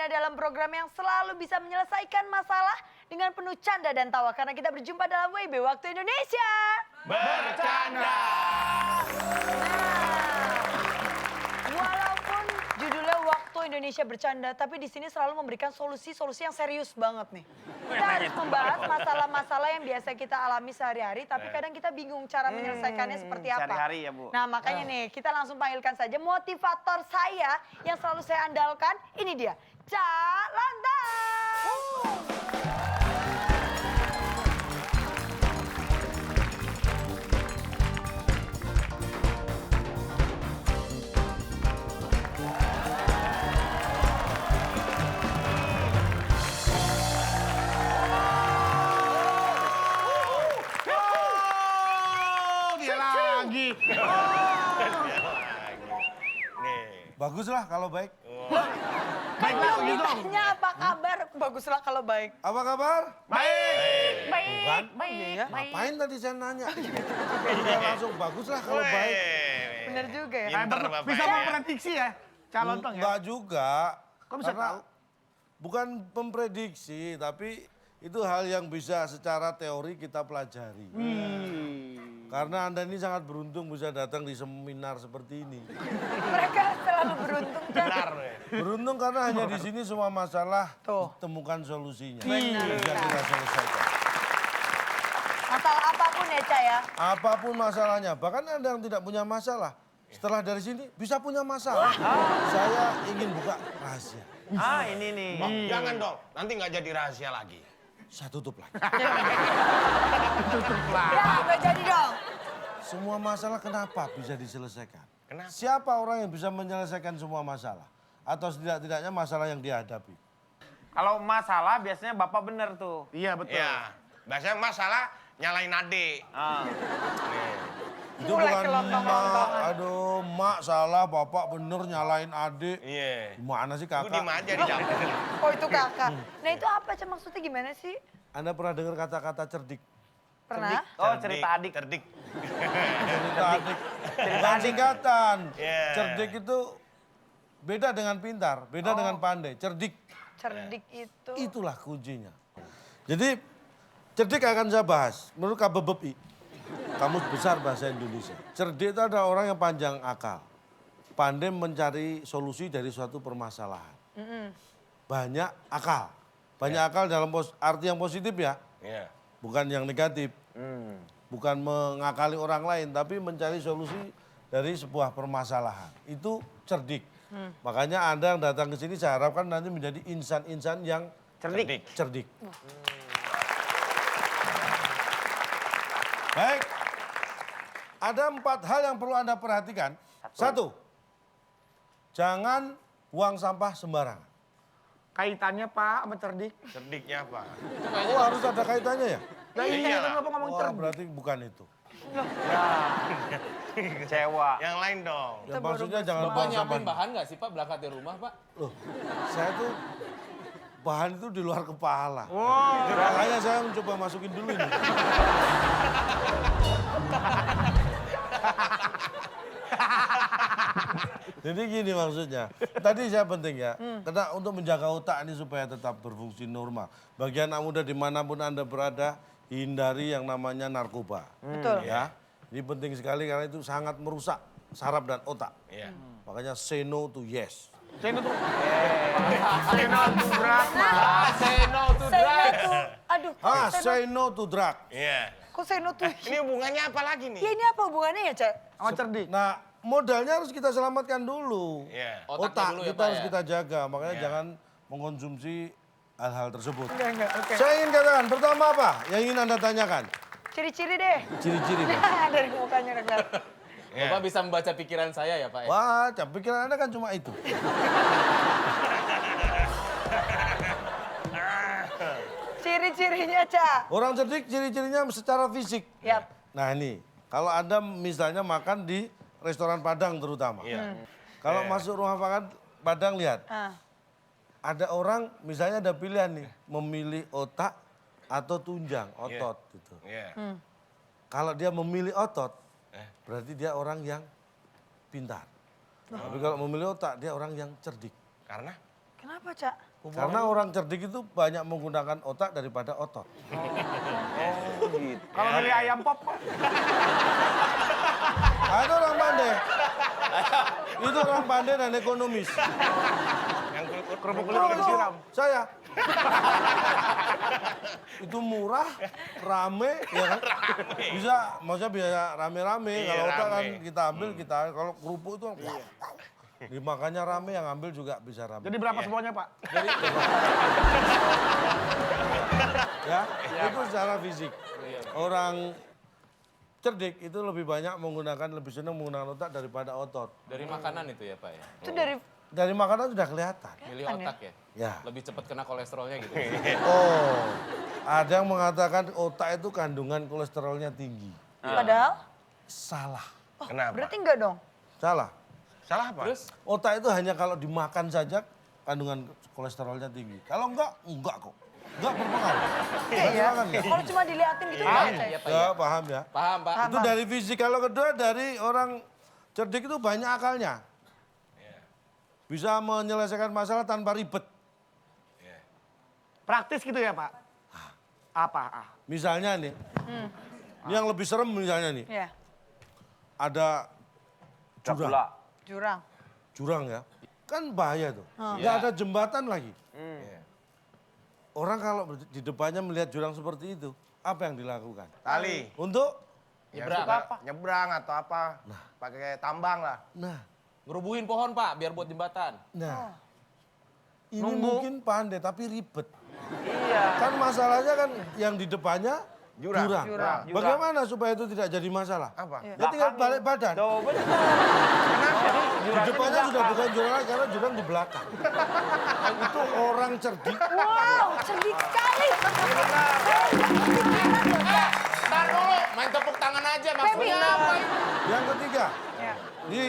Anda dalam program yang selalu bisa menyelesaikan masalah dengan penuh canda dan tawa. Karena kita berjumpa dalam WIB Waktu Indonesia Bercanda. Walaupun judulnya Waktu Indonesia Bercanda, tapi di sini selalu memberikan solusi-solusi yang serius banget nih. Kita harus membahas masalah-masalah yang biasa kita alami sehari-hari, tapi kadang kita bingung cara menyelesaikannya seperti apa. Sehari-hari ya, Bu. Nah makanya nih, kita langsung panggilkan saja motivator saya yang selalu saya andalkan. Ini dia, Cak Lantas. Dia lagi. Baguslah kalau baik. Kan belum ditanya apa kabar, baguslah kalau baik. Apa kabar? Baik. Bukan? Baik. Ngapain tadi saya nanya? Udah langsung baguslah kalau baik. Bener juga ya. Pinter Bapak Bisa ya. memprediksi ya calon tong ya? Enggak juga. Kok bisa Karena tahu? bukan memprediksi, tapi itu hal yang bisa secara teori kita pelajari. Karena Anda ini sangat beruntung bisa datang di seminar seperti ini. Mereka selalu beruntung kan. Benar. ya. Beruntung karena hanya di sini semua masalah Tuh. ditemukan solusinya. Benar Bisa sekali. kita selesaikan. Masalah apapun ya, Cak ya. Apapun masalahnya, bahkan Anda yang tidak punya masalah, setelah dari sini bisa punya masalah. Saya ingin buka rahasia. Ah ini nih. Jangan dong, nanti nggak jadi rahasia lagi. Saya tutup lagi. Ya, udah jadi dong. Semua masalah kenapa bisa diselesaikan? Kenapa? Siapa orang yang bisa menyelesaikan semua masalah? Atau setidak-tidaknya masalah yang dihadapi? Kalau masalah biasanya bapak bener tuh. Iya betul. Ya, biasanya masalah nyalain adik. Itu Mulai bukan kelontong-kelontongan. mak, aduh mak salah, bapak bener nyalain adik. Iya. Gimana sih Gue kakak? diem aja di dapur. Oh itu kakak. Nah itu apa, Cak? Maksudnya gimana sih? Anda pernah dengar kata-kata cerdik? Pernah? Oh cerita adik. Cerdik. Cerita adik. Bukan singkatan. Iya. Cerdik itu beda dengan pintar, beda dengan pandai. Cerdik, Cerdik itu. itulah kuncinya. Jadi cerdik akan saya bahas menurut KBBI. Kamus Besar Bahasa Indonesia. Cerdik itu adalah orang yang panjang akal. Pandai mencari solusi dari suatu permasalahan. Banyak akal. Banyak akal dalam arti yang positif ya. Iya. Bukan yang negatif. Bukan mengakali orang lain, tapi mencari solusi dari sebuah permasalahan. Itu cerdik. Makanya Anda yang datang ke sini saya harapkan nanti menjadi insan-insan yang Cerdik. cerdik. Baik. Ada 4 hal yang perlu Anda perhatikan. Satu, jangan buang sampah sembarangan. Kaitannya Pak sama cerdik. Cerdiknya apa? Oh harus ada kaitannya ya? Nah Iya iya lah. kan bapak ngomong Wah cerdik. berarti bukan itu. Kecewa. Yang lain dong. Ya, maksudnya jangan Bapak buang sampah. nyiapin bahan nggak sih Pak berangkat di rumah Pak? Loh, saya tuh bahan itu di luar kepala. Wow. Makanya saya mencoba masukin dulu ini. Jadi gini maksudnya, tadi saya penting ya, karena untuk menjaga otak ini supaya tetap berfungsi normal. Bagi anak muda dimanapun Anda berada, hindari yang namanya narkoba. Betul. Ya, ini penting sekali karena itu sangat merusak saraf dan otak. Iya. Makanya say no to yes. Saya tuh. Saya nonton drama. Say no to Saya drugs. tuh, aduh, Ah, saya say no to drug. Iya. kok saya tuh? Ini hubungannya apa lagi nih? Ya ini apa hubungannya ya, Cak? Sama cerdik. Nah, modalnya harus kita selamatkan dulu. Iya. Otaknya Otak dulu ya, kita Pak, harus ya? kita jaga, makanya Iya. jangan mengkonsumsi hal-hal tersebut. Enggak, oke. Saya ingin katakan, pertama apa yang ingin Anda tanyakan? Ciri-ciri deh. Ciri-ciri, Pak. Dari mukanya udah kelihatan. Iya. Bapak bisa membaca pikiran saya ya Pak ya? Wah, pikiran Anda kan cuma itu. Ciri-cirinya, Cak. Orang cerdik ciri-cirinya secara fisik. Yap. Nah ini, kalau Anda misalnya makan di restoran Padang terutama. Iya. Kalau masuk rumah makan Padang lihat, Ah. ada orang misalnya ada pilihan nih, memilih otak atau tunjang, otot gitu. Iya. Kalau dia memilih otot, Eh. berarti dia orang yang pintar. Tapi kalau memilih otak, dia orang yang cerdik. Karena? Kenapa, Cak? Karena orang cerdik itu banyak menggunakan otak daripada otot. Kalau milih ayam pop, Itu orang pandai. Itu orang pandai dan ekonomis. Yang kerupuk kulit disiram. Saya. Itu murah, rame, ya kan? Bisa, maksudnya bisa rame-rame. Iya, Kalau otak kan rame. kita ambil, kalau kerupuk itu dimakannya rame, yang ambil juga bisa rame. Jadi berapa semuanya, Pak? Ya, itu secara fisik. Orang cerdik itu lebih banyak lebih senang menggunakan otak daripada otot. Dari makanan itu ya Pak ya? Itu dari Dari makanan sudah kelihatan. Milih Kelihatan otak ya? Ya. Lebih cepat kena kolesterolnya gitu. Oh, ada yang mengatakan otak itu kandungan kolesterolnya tinggi. padahal Salah. Kenapa? berarti enggak dong. Salah. Salah apa? Terus Otak itu hanya kalau dimakan saja kandungan kolesterolnya tinggi. Kalau enggak kok. Enggak berpengaruh. Iya ya. Makan enggak? Kalau cuma diliatin gitu enggak, Cak? ya Pak Ya, ya? paham ya. Paham Pak? Paham. Itu dari fisik. Kalau kedua dari orang cerdik itu banyak akalnya. Bisa menyelesaikan masalah tanpa ribet. Praktis gitu ya, Pak? Apa? Misalnya nih, ini yang lebih serem misalnya nih, Iya, ada jurang. jurang. Ya. Kan bahaya tuh. Nggak ada jembatan lagi. Orang kalau di depannya melihat jurang seperti itu, apa yang dilakukan? Tali. Untuk, Nyebrang. Nyebrang atau apa? Pakai tambang lah. nah, Ngerubuhin pohon Pak, biar buat jembatan. ini mungkin pandai tapi ribet. Iya. Kan masalahnya kan yang di depannya Jurang. jurang. Bagaimana supaya itu tidak jadi masalah? Apa? Ya tinggal balik badan. Tuh, bener. Di depannya sudah bukan jurang lagi karena jurang di belakang. Itu orang cerdik. Wow, cerdik sekali. Ntar dulu, main tepuk tangan aja maksudnya apa ini? Yang ketiga, Ya. ini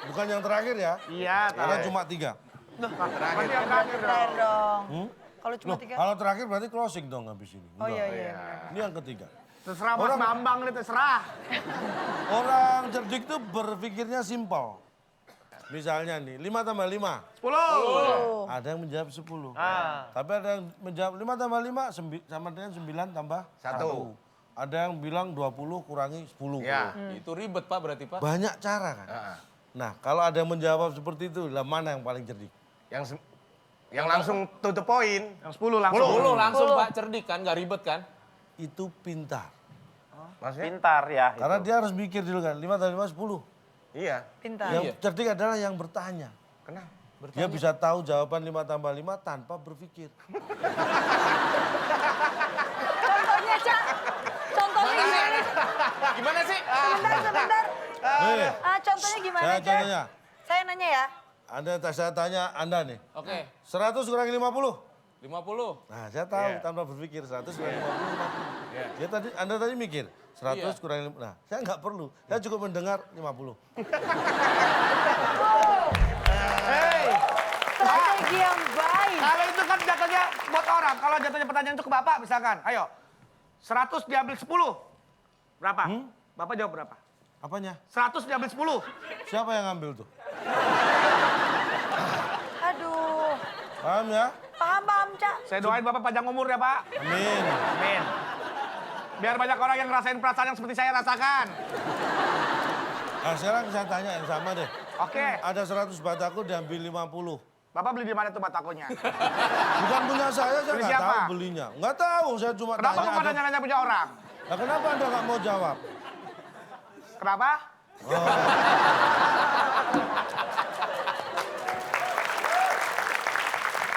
bukan yang terakhir ya, Iya, karena cuma 3. Berarti yang terakhir Terakhir dong. dong. Kalau cuma Loh, 3. kalau terakhir berarti closing dong habis ini. Oh iya Enggak. iya. Ini yang ketiga. Terserah Mas Bambang nih, terserah. Orang cerdik tuh berpikirnya simpel. Misalnya nih, 5 tambah 5. 10. Ada yang menjawab 10. Ah. Tapi ada yang menjawab 5 tambah 5 sama dengan 9 tambah 1. 1. Ada yang bilang 20 kurangi 10. Ya. Itu ribet Pak berarti Pak? Banyak cara kan. Nah, kalau ada yang menjawab seperti itu, lah mana yang paling cerdik? Yang langsung to the point. Yang 10 langsung. 10 langsung Pak, cerdik kan, nggak ribet kan? Itu pintar. Maksudnya? Pintar ya. Karena dia harus mikir dulu kan, 5 tambah 5, 10. Iya. Pintar. Yang cerdik adalah yang bertanya. Kenapa? Dia bisa tahu jawaban 5 tambah 5 tanpa berpikir. Contohnya, Cak. Contohnya gimana? Gimana sih? Sebentar. Nih, Contohnya gimana, saya Cak? contohnya. Saya nanya ya. Saya tanya Anda nih, Oke, 100 kurangi 50. 50. Nah, saya tahu Iya. tanpa berpikir 100 kurangi 50. Dia Anda tadi mikir 100 Iya. kurangi 50. Nah, saya nggak perlu. Saya cukup mendengar 50. Strategi yang baik. Kalau itu kan jatuhnya buat orang. Kalau jatuhnya pertanyaan itu ke Bapak misalkan. Ayo, 100 diambil 10. Berapa? Bapak jawab berapa? Apanya? 100 diambil 10. Siapa yang ngambil tuh? Aduh. Paham ya? Paham, Cak. Saya doain Bapak panjang umur ya, Pak. Amin. Amin. Biar banyak orang yang ngerasain perasaan yang seperti saya rasakan. Nah, sekarang saya tanya yang sama deh. Oke. Ada 100 batako diambil 50. Bapak beli di mana tuh batakonya? Bukan punya saya Beli nggak siapa? tahu belinya. Nggak tahu, saya cuma Kenapa tanya. Bapak nanya-nanya punya orang? Nah, kenapa Anda nggak mau jawab? Kenapa?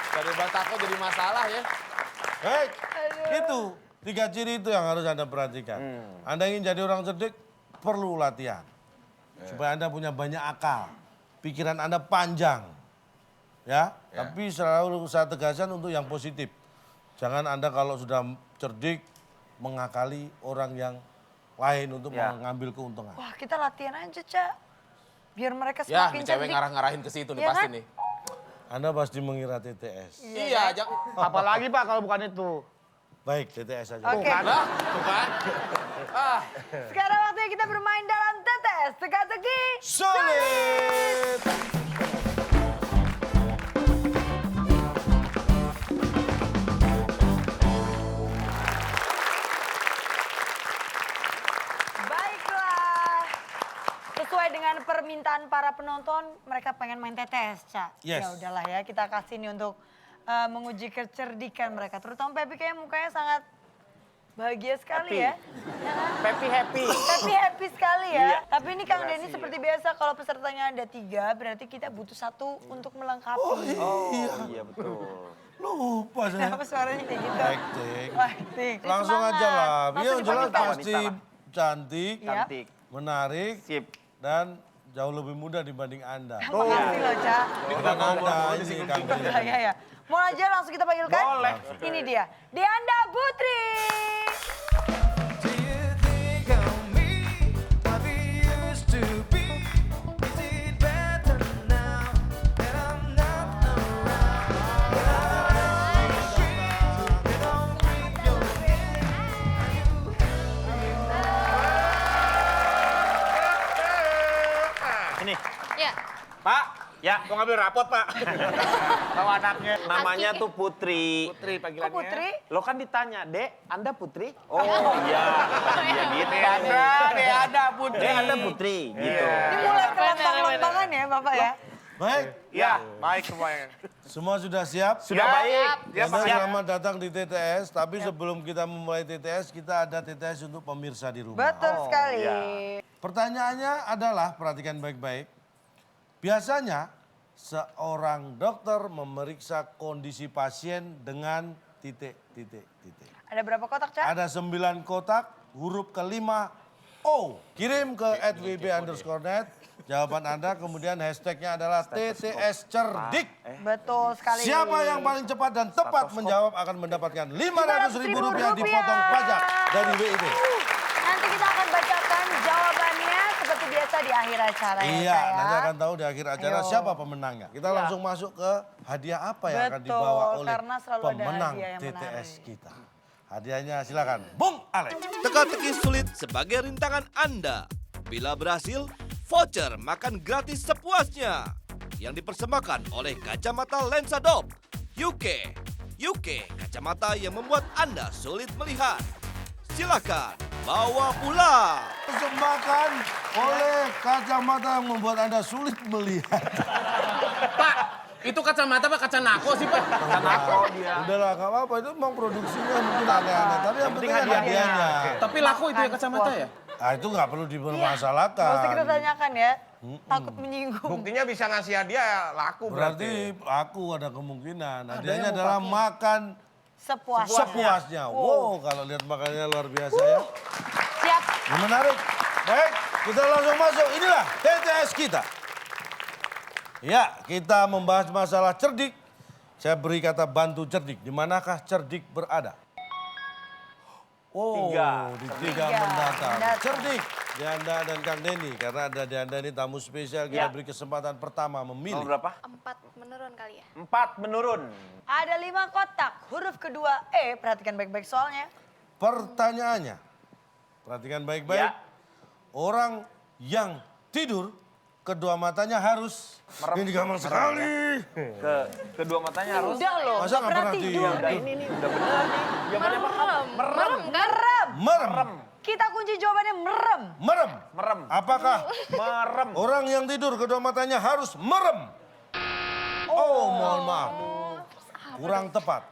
Dari batako jadi masalah ya. Hei, itu 3 ciri itu yang harus Anda perhatikan. Anda ingin jadi orang cerdik, perlu latihan. Supaya Anda punya banyak akal. Pikiran Anda panjang. Ya, tapi selalu saya tegaskan untuk yang positif. Jangan Anda kalau sudah cerdik, mengakali orang yang lain untuk mengambil keuntungan. Wah, kita latihan aja, Cak. Biar mereka Ya, semakin nih cewek cerdik. ngarah-ngarahin ke situ nih Iya pasti kan? nih. Anda pasti mengira TTS. Iya, Apalagi Pak kalau bukan itu. Baik, TTS aja. Oke. Lah, tuh kan. Ah, Sekarang waktunya kita bermain dalam TTS. Teka-teki. Solid! sesuai dengan permintaan para penonton, mereka pengen main TTS, Ca. Yes. Ya udahlah ya, kita kasih nih untuk menguji kecerdikan mereka. Terutama Pepi kayaknya mukanya sangat bahagia sekali ya. Happy. Happy sekali ya. Tapi ini Kang Denny seperti biasa, kalau pesertanya ada 3, berarti kita butuh 1 untuk melengkapi. Iya betul. Lupa saya. Kenapa suaranya kayak gitu? Acting. Acting. Langsung Semangat. aja lah. Langsung Yang jelas dipanggil, Kang. pasti cantik, Iya. Cantik. menarik, Sip. dan jauh lebih muda dibanding Anda. Makasih loh, Ca. Bukan Anda ini Kang Denny. Ya. Mau aja langsung kita panggilkan? Boleh. Ini dia, Deanda Putri. Do you think of me like we used to be? Is it better now that I'm not around? When I you don't breathe your Ini. Ya, Pak. Ya, mau ngambil rapot, Pak. Bawa anaknya. Namanya tuh Putri. Putri Kok panggilannya. Putri? Lo kan ditanya, Dek, Anda Putri? Oh iya, dia gitu. Ada Putri. Dek, Anda Putri, gitu. Ini mulai kelambang-lambangan ya Bapak ya? Baik, Ya, baik semuanya. semua sudah siap? Sudah baik. Anda selamat datang di TTS, tapi sebelum kita memulai TTS, kita ada TTS untuk pemirsa di rumah. Betul sekali. Pertanyaannya adalah, perhatikan baik-baik. Biasanya seorang dokter memeriksa kondisi pasien dengan titik. Ada berapa kotak, Ca? Ada 9 kotak, huruf kelima O. Kirim ke @wb_net. Jawaban Anda, kemudian hashtagnya adalah TTS Cerdik. Betul sekali. Siapa yang paling cepat dan tepat menjawab akan mendapatkan Rp500.000 dipotong pajak dari WIB. Nanti kita akan bacakan jawabannya seperti biasa di akhir acara ya, Iya, Ca, ya. nanti akan tahu di akhir acara Ayo. siapa pemenangnya. Kita langsung masuk ke hadiah apa yang akan Betul, dibawa oleh karena selalu ada pemenang hadiah yang TTS menarik. kita. Hadiahnya silakan, Bung Alex. Teka-teki sulit sebagai rintangan Anda. Bila berhasil, voucher makan gratis sepuasnya. Yang dipersembahkan oleh Kacamata Lensa Dop. UK, kacamata yang membuat Anda sulit melihat. Silakan, bawa pulang. Persembahkan oleh kacamata yang membuat Anda sulit melihat. Pak, itu kacamata Pak, kaca nako sih Pak. Kaca nako dia. Udahlah, gak apa-apa. Itu memang produksinya mungkin aneh-aneh. Tapi yang penting kan hadiahnya. Tapi laku itu ya kacamata ya? Nah, itu nggak perlu Gak dipermasalahkan. usah kita tanyakan ya. Takut menyinggung. Buktinya bisa ngasih hadiah laku Berarti aku ada kemungkinan. Hadiahnya adalah makan Sepuasnya. sepuasnya. Wow, kalau lihat makannya luar biasa ya. Siap. Ini menarik. Baik, kita langsung masuk. Inilah TTS kita. Ya, kita membahas masalah cerdik. Saya beri kata bantu cerdik. Di manakah cerdik berada? Oh, di tiga mendatang. Cerdik, Deanda dan Kang Denny. Karena ada Deanda ini tamu spesial, kita beri kesempatan pertama memilih. Nomor berapa? 4 menurun kali ya. 4 menurun. Ada 5 kotak. Huruf kedua E. Perhatikan baik-baik soalnya. Pertanyaannya, perhatikan baik-baik. Ya. Orang yang tidur, kedua matanya harus... Ini gampang sekali. Kedua matanya harus. Udah loh. Masa nggak pernah tidur? Udah ini nih, udah bener nih. Jawabannya Merem kan? Merem. Merem. Kita kunci jawabannya merem. Merem. Merem. Apakah Merem. orang yang tidur kedua matanya harus merem? Oh, mohon maaf. Kurang tepat.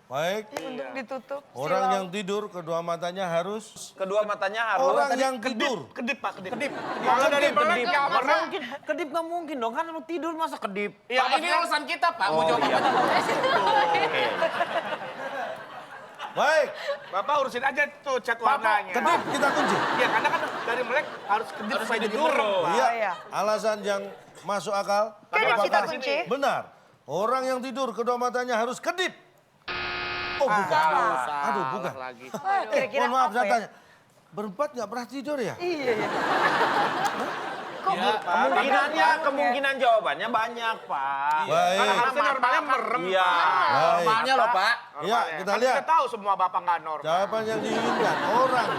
Baik, Untuk ditutup. orang silau. yang tidur kedua matanya harus... Kedua matanya harus. Orang yang tidur. Kedip Pak, kedip. Kedip. Kalau dari Kedip. nggak Nggak masa. mungkin. Kedip nggak mungkin dong. Kan lu tidur masa kedip. Ya, ini urusan kita Pak, mau jawab apa. Baik, Bapak urusin aja tuh cat warnanya. kedip kita kunci. Iya, karena kan dari melek harus kedip supaya jadi merem. Pak. Iya, iya. alasan yang masuk akal. Kedip kita Apakah kunci. benar, orang yang tidur kedua matanya harus kedip. Oh, bukan. Aduh, bukan. Lagi. Kira-kira Mohon maaf, apa saya ya? tanya. Berempat nggak pernah tidur ya? Iya, iya. Kemungkinan jawabannya banyak, Pak. Baik. Harusnya normalnya merem. Iya. Baik. Normalnya loh, Pak. Iya, kita Kan lihat. kita tahu semua Bapak nggak normal. Jawaban yang diinginkan orang.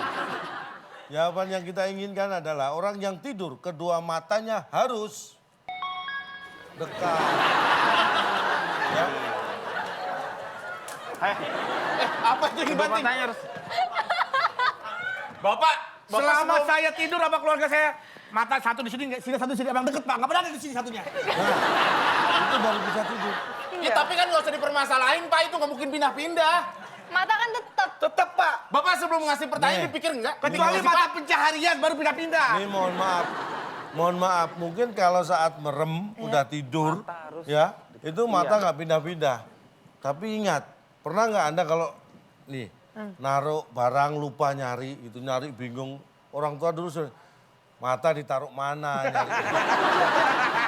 Jawaban yang kita inginkan adalah orang yang tidur kedua matanya harus dekat. Ya. Apa itu Kedua dibanting? matanya harus. Bapak, Selama saya tidur sama keluarga saya Mata satu di sini, satu di sini, abang deket Pak. Nggak pernah ada di sini satunya. Nah, itu baru bisa tidur. Ya tapi kan nggak usah dipermasalahin Pak, itu nggak mungkin pindah-pindah. Mata kan tetap. Tetep Pak. Bapak sebelum ngasih pertanyaan Nih. dipikir enggak? Kecuali mata pencaharian baru pindah-pindah. Ini mohon maaf, mungkin kalau saat merem udah tidur, ya itu mata nggak pindah-pindah. Tapi ingat, pernah nggak Anda kalau nih naruh barang lupa nyari, itu nyari bingung, orang tua dulu suruh, mata ditaruh mana nyari.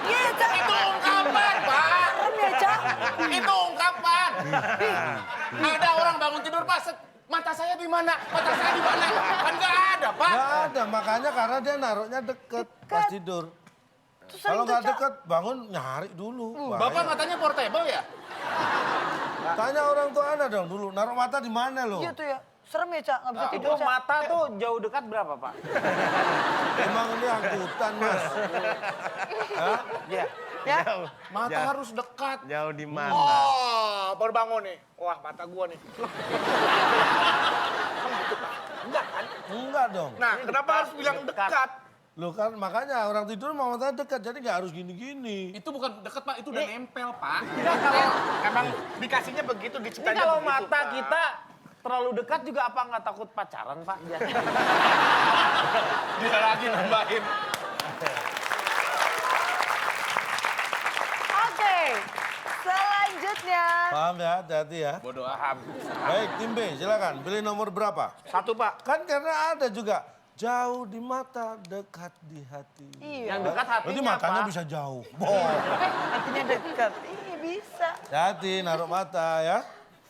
Iya, Cak. Itu ungkapan Pak. Serem ya, Cak. Itu ungkapan. Ada orang bangun tidur Pak, mata saya di mana? Mata saya di mana? Kan nggak ada Pak. Nggak ada, makanya karena dia naruhnya deket pas tidur. Terus Kalau itu, nggak Cak. deket, bangun nyari dulu. Bapak matanya portable ya? Tanya orang tua Anda dong dulu, naruh mata di mana loh? Iya tuh ya. Serem ya, Cak. Nggak bisa Itu tidur, Cak. mata tuh jauh dekat berapa, Pak? Emang ini angkutan, Mas. Hah? Iya. Ya? Mata harus dekat. Jauh di mana? Oh, baru bangun nih. Wah, mata gua nih. Enggak dong. Nah, kenapa harus bilang dekat? Loh kan makanya orang tidur mau mata dekat, jadi nggak harus gini-gini. Itu bukan dekat Pak, itu udah nempel Pak. Emang dikasihnya begitu, Ini diciptanya kalau begitu, mata Pak. kita terlalu dekat juga apa nggak takut pacaran, Pak? Ya. Dia lagi nambahin. Oke. Selanjutnya. Paham ya, hati-hati ya. Bodoh aham. Baik, tim B, silakan. Pilih nomor berapa? Satu, Pak. Kan karena ada juga jauh di mata, dekat di hati. Iya. Yang dekat hatinya Berarti matanya apa? bisa jauh. Boh. Hatinya dekat. Iya bisa. Hati, naruh mata ya.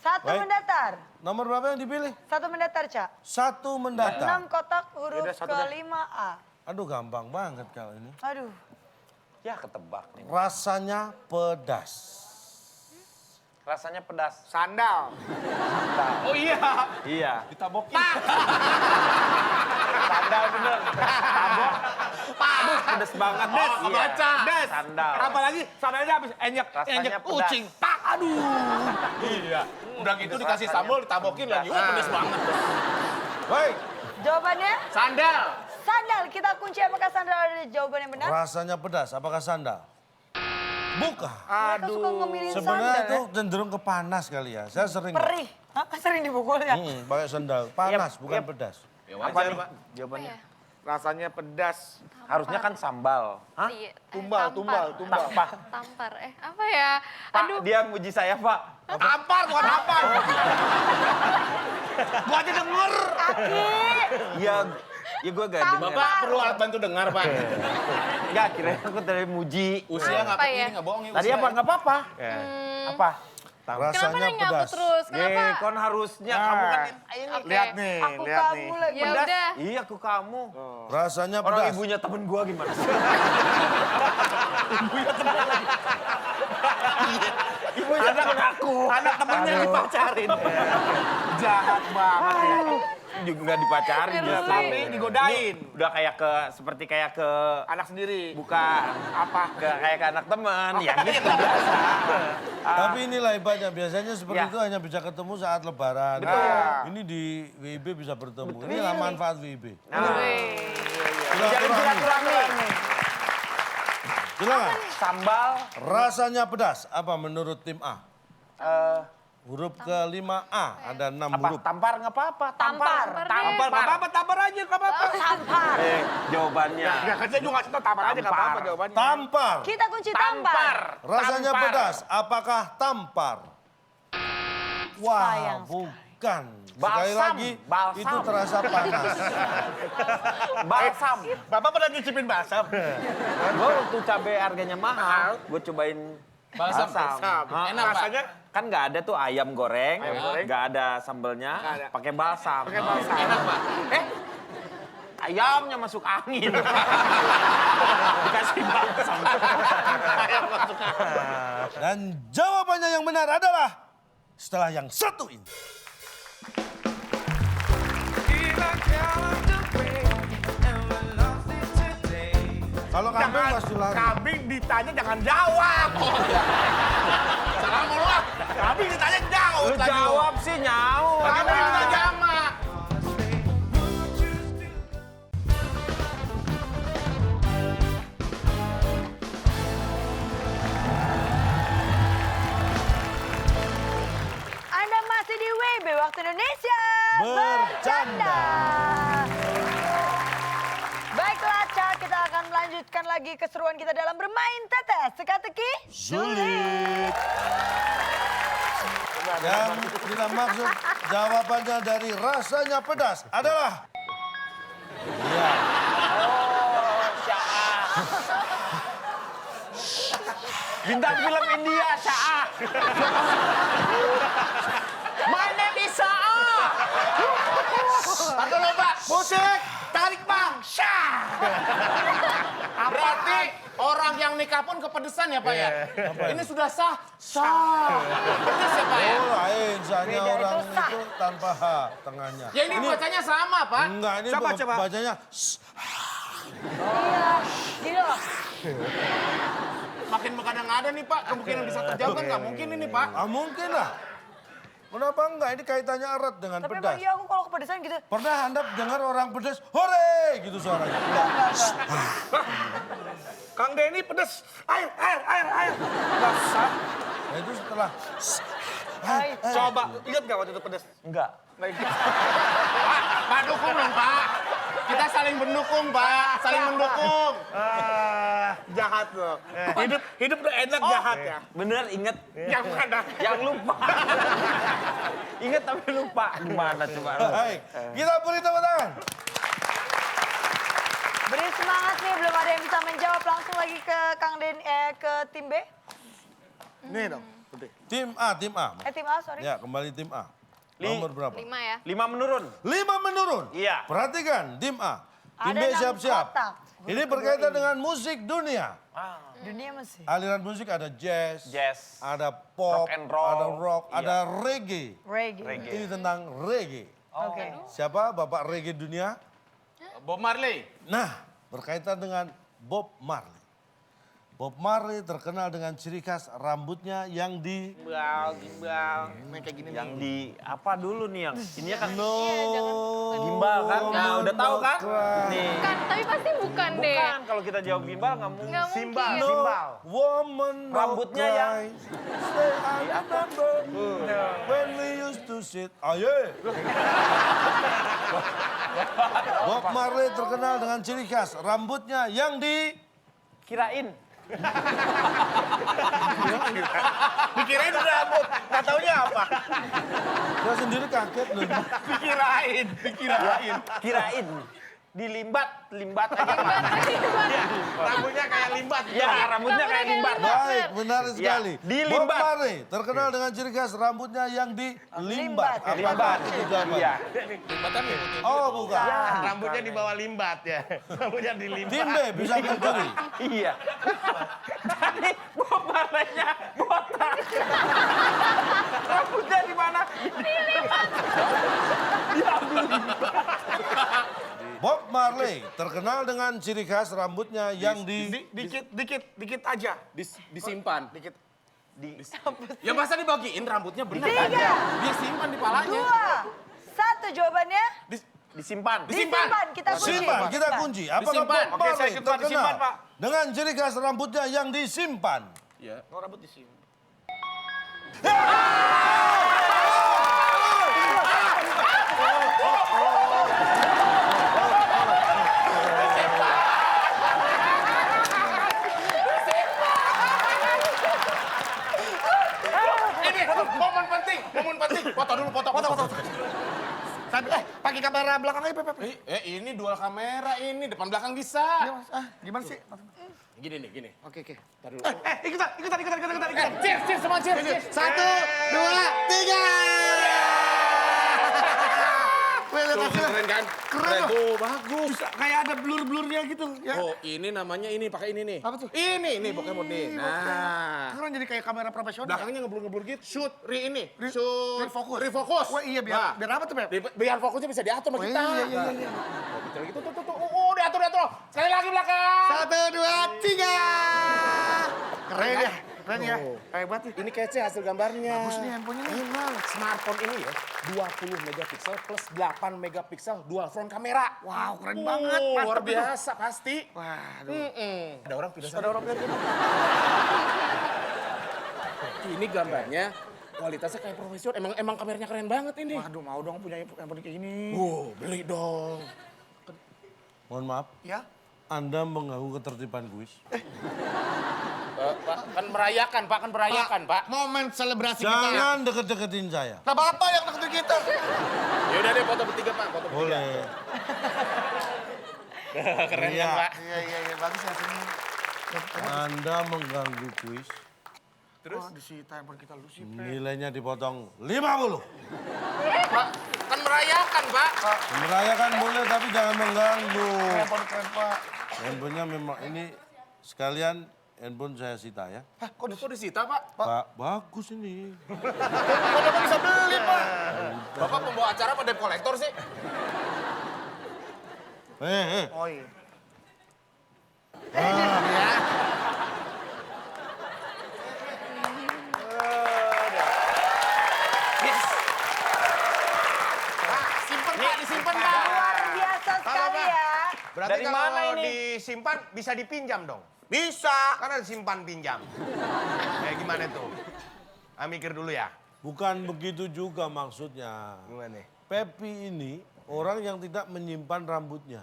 Satu Baik. mendatar. Nomor berapa yang dipilih? Satu mendatar, Cak. Satu 6 mendatar. kotak huruf Yaudah, satu deh. ke-5A. Aduh gampang banget kalau ini. Aduh. Ya ketebak nih. Rasanya pedas. Rasanya pedas. Sandal. Oh iya. Iya. Ditabokin. Sandal bener. Tabok. Aduh, pedes banget. Oh, Iya. kebaca. Des. Sandal. Apalagi sandalnya habis enyek Rasanya pedas. kucing. Tak, aduh. Iya. Udah gitu dikasih sambal, ditabokin lagi. Wah pedes banget. Baik, Jawabannya Sandal. sandal. Kita kunci apakah sandal ada jawaban yang benar? rasanya pedas. Apakah sandal? Bukan. Mereka suka ngemilih Sebenarnya sandal itu ya. cenderung ke panas kali ya. Saya sering. Perih. Hah? Sering dipukul ya? Pakai sandal. Panas, Yap, bukan yap. pedas. Ya Apa wajar nih Pak. jawabannya? Apa ya? Rasanya pedas. Harusnya kan sambal. Hah? Iya. Tumbal, tumbal, tumbal. Apa? Tampar. Apa ya? Pak, Aduh. dia muji saya, Pak. Tampar, bukan tampar. Gua aja denger. Aki. Iya, ya gue gak denger. Bapak perlu alat bantu dengar Pak. Enggak, kira aku tadi muji. Usia nggak Apa ini ya? nggak bohong ya. Tadi usia apa? ya. Nggak apa-apa. Apa? Kenapa Rasanya nanya aku pedas. terus? Kenapa? Kon harusnya kamu kan ini. Oke. Lihat nih, Aku lihat nih. kamu lagi. Ya Pedas. udah. Iya, aku kamu. Rasanya Orang pedas. ibunya temen gua gimana sih? ibunya temen aku. Anak temennya dipacarin. Jahat banget ya. Juga nggak dipacarin justru. Tapi digodain. Ini udah kayak ke seperti kayak ke Anak sendiri. bukan Apa? kayak ke anak teman ya gitu biasa. Tapi inilah hebatnya, biasanya seperti Ya. itu hanya bisa ketemu saat lebaran. Betul. Ini di WIB bisa bertemu. Inilah manfaat WIB. Nah, Wih. jalin silaturahmi. Silakan. Sambal Rasanya pedas. Apa menurut tim A? eh, Huruf ke-5A. Ada 6 apa? huruf. Tampar nggak apa-apa. Tampar. Tampar, nggak apa-apa, tampar aja, nggak apa-apa. Tampar. Jawabannya. Ya kan saya juga ngasih tau tampar aja, nggak apa-apa Tampar. jawabannya. Tampar. Kita kunci tampar. Rasanya Tampar. pedas. Apakah tampar? Wah, Sayang bukan. Sekali Balsam. lagi, Balsam. itu terasa panas. Balsam. Bapak pernah nyicipin balsam? Gue waktu cabai harganya mahal, gue cobain Balsam. Hah? Enak Pak. Rasanya Kan nggak ada tuh ayam goreng, Ayam goreng. nggak ada sambelnya, Nggak ada. pakai balsam. pakai balsam. Enak Pak. Ayamnya masuk angin. Dikasih balsam. Ayam masuk angin. Dan jawabannya yang benar adalah setelah yang satu ini. Kalau kambing pasti lari. Kambing ditanya jangan jawab. Salah mau lu ah. Kambing ditanya jawab. Lu jawab sih nyaut. Kambing ditanya jama. lanjutkan lagi keseruan kita dalam bermain tetes teka-teki Sulit. Yang kita maksud jawabannya dari rasanya pedas adalah... Iya. Bintang film India, Syaa. Mana bisa? Atau lo Pak, musik, tarik Pak, syah. Berarti orang yang nikah pun kepedesan ya Pak ya? Ini sudah sah, sah. Pedes ya Pak ya? Oh lain, soalnya Beda, orang itu sah. itu tanpa H tengahnya. Ya ini bacanya sama Pak. Enggak, ini Coba. bacanya... Iya, gini loh. Makin mengada-ngada nih Pak, kemungkinan bisa terjawab kan nggak mungkin ini Pak. Ah mungkin lah. Kenapa enggak? Ini kaitannya erat dengan Tapi pedas. emang iya aku kalau kepedesan gitu. Pernah Anda dengar orang pedas, hore gitu suaranya? Enggak. Kang Denny pedes. Air. Basah. Nah, itu setelah... Hai. Coba, ingat gak waktu itu pedes? Enggak. Pak dukung dong Pak. Kita saling mendukung Pak, saling mendukung. Jahat loh. Hidup udah enak jahat ya. Bener inget. Yang mana? Yang lupa. Ingat tapi lupa. Gimana coba? Baik, kita beri tepuk tangan. Beri semangat nih, belum ada yang bisa menjawab. Langsung lagi ke ke tim B. Nih dong. Tim A. Tim A, sorry. Ya, kembali tim A. Nomor berapa? 5 ya. 5 menurun. 5 menurun. Iya. Perhatikan, tim A. Tim Ada B 6 siap-siap. kotak. Ini berkaitan dengan musik dunia. Dunia masih. Aliran musik ada jazz, Jazz. ada pop, Rock and roll. ada rock, Iya. ada reggae. Reggae. Ini tentang reggae. Oke. Siapa bapak reggae dunia? Bob Marley. Nah, berkaitan dengan Bob Marley. Bob Marley terkenal dengan ciri khas rambutnya yang di... Gimbal. Yang di apa dulu nih yang? Ininya kan No. gimbal kan? Nah, udah tahu kan? cry. Nih. Bukan, tapi pasti bukan deh. Bukan, kalau kita jawab gimbal nggak mungkin. Nggak mungkin. No Simbal. woman no Rambutnya cry. yang... Say I remember when we used to sit. Oh yeah. Bob Marley terkenal dengan ciri khas rambutnya yang di... Kirain. Dikirain rambut. Nggak taunya apa. Saya sendiri kaget loh. Dikirain. Kirain. Dilimbat aja. Rambutnya kayak limbat. Ya, rambutnya kayak limbat. Baik, benar sekali. di Bob limbat. Marley terkenal dengan ciri khas rambutnya yang di limbat. Apakah Limbat. itu jawaban? Iya. Oh, bukan. Rambutnya di bawah limbat ya. Rambutnya di limbat. Tim B bisa mencuri. Iya. Jadi Bob Marley-nya botak. Rambutnya di mana? Bob Marley terkenal dengan ciri khas rambutnya yang di... Dikit aja. Disimpan. Dikit. Ya masa dibagiin rambutnya bener kan? 3, Dia simpan di palanya. 2, 1 jawabannya. Disimpan. Disimpan, kita kunci. Simpan, kita kunci. Apakah Disimpan. Bob Oke, saya Marley ikut, Pak. Disimpan, terkenal Pak. dengan ciri khas rambutnya yang disimpan? Oh, rambut disimpan. Ini momen penting. Foto dulu, foto. Pakai kamera belakang aja, Pep. Ini dual kamera ini, depan belakang bisa. Gimana sih? Gini nih, gini. Oke. Ntar dulu. Ikutan. Cheers, semua cheers. 1, 2, 3. Tuh, keren kan? Keren, Bang. Tuh, bagus. Kayak ada blur-blurnya gitu. Ya. Oh, ini namanya ini, pakai ini nih. Apa tuh? Ini Pokemon nih. Nah. Sekarang jadi kayak kamera profesional. Belakangnya ngeblur-ngeblur gitu. Shoot, Refocus. Refokus. Wah iya, Nah, biar apa tuh, Pep? biar fokusnya bisa diatur sama Oh, kita. iya. Oh, betul gitu. Tuh. Diatur. Sekali lagi belakang. 1, 2, 3. Keren ya. Hebat nih. Ini kece hasil gambarnya. Bagus nih handphonenya nih. Emang smartphone ini ya 20 megapiksel plus 8 megapiksel dual front kamera. Wow, keren banget. Luar Mantep itu. biasa pasti. Waduh. Ada orang pindah sana. Ini gambarnya kualitasnya kayak profesional. Emang kameranya keren banget ini. Waduh, mau dong punya handphone kayak gini. Beli dong. Mohon maaf, Ya? Anda mengganggu ketertiban kuis. Pak, kan merayakan, Pak. Kan merayakan, Pak. Momen selebrasi kita ya. Jangan deket-deketin saya. Nah, Bapak yang deketin kita. Ya udah deh, foto bertiga, Pak. Foto bertiga. Boleh. Keren Iya. kan, Pak? Iya, bagus ya sini. Anda mengganggu kuis. Terus? Disita handphone kita lu sih. Nilainya dipotong 50. Pak, kan merayakan, Pak. Merayakan boleh tapi jangan mengganggu. Handphone keren, Pak. Handphonenya memang ini sekalian handphone saya sita ya. Hah, kok disita, Pak? Pak, bagus ini. Kok Bapak bisa beli, Pak? Bapak pembawa acara apa debt collector sih? Oh iya. Simpen, Pak. Disimpan, Pak. Luar biasa sekali ya. Berarti Dari kalau mana ini? disimpan bisa dipinjam dong? Bisa. Karena simpan pinjam. Gimana tuh? Mikir dulu ya. Bukan begitu juga maksudnya. Gimana? Pepi ini orang yang tidak menyimpan rambutnya.